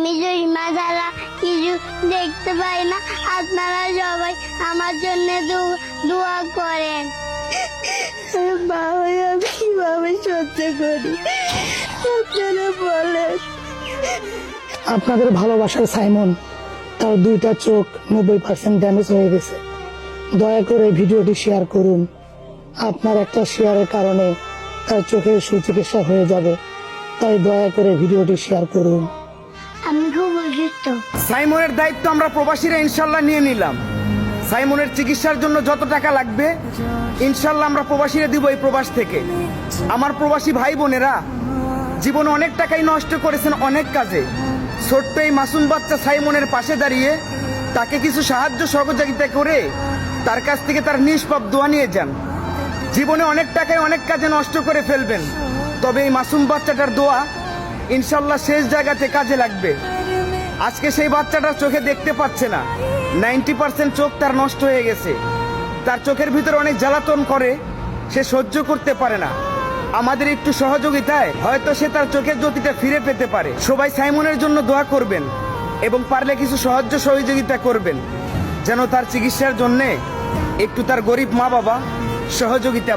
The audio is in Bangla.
আমি জরিমা ছাড়া কিছু দেখতে পাই না। আপনারা সবাই আমার জন্য দোয়া করেন। বাবা, আমি কিভাবে সহ্য করি আপনারা বলেন। আপনাদের ভালোবাসার সাইমন, তার দুইটা চোখ 90% ড্যামেজ হয়ে গেছে। দয়া করে ভিডিওটি শেয়ার করুন। আপনার একটা শেয়ারের কারণে তার চোখের সুচিকিৎসা হয়ে যাবে, তাই দয়া করে ভিডিওটি শেয়ার করুন। আমি খুব অসুস্থ। সাইমনের দায়িত্ব আমরা প্রবাসীরা ইনশাল্লাহ নিয়ে নিলাম। সাইমনের চিকিৎসার জন্য যত টাকা লাগবে ইনশাল্লাহ আমরা প্রবাসীরা দিব এই প্রবাস থেকে। আমার প্রবাসী ভাই বোনেরা জীবনে অনেক টাকাই নষ্ট করেছেন অনেক কাজে। ছোট্ট এই মাসুম বাচ্চা সাইমনের পাশে দাঁড়িয়ে তাকে কিছু সাহায্য সহযোগিতা করে তার কাছ থেকে তার নিষ্পাপ দোয়া নিয়ে যান। জীবনে অনেক টাকায় অনেক কাজে নষ্ট করে ফেলবেন, তবে এই মাসুম বাচ্চাটার দোয়া ইনশাল্লাহ শেষ জায়গাতে কাজে লাগবে। আজকে সেই বাচ্চাটার চোখে দেখতে পাচ্ছে না, 90% চোখ তার নষ্ট হয়ে গেছে। তার চোখের ভিতরে অনেক জ্বালাতন করে, সে সহ্য করতে পারে না। আমাদের একটু সহযোগিতায় হয়তো সে তার চোখের জ্যোতিটা ফিরে পেতে পারে। সবাই সাইমনের জন্য দোয়া করবেন এবং পারলে কিছু সাহায্য সহযোগিতা করবেন, যেন তার চিকিৎসার জন্য একটু তার গরিব মা বাবা সহযোগিতা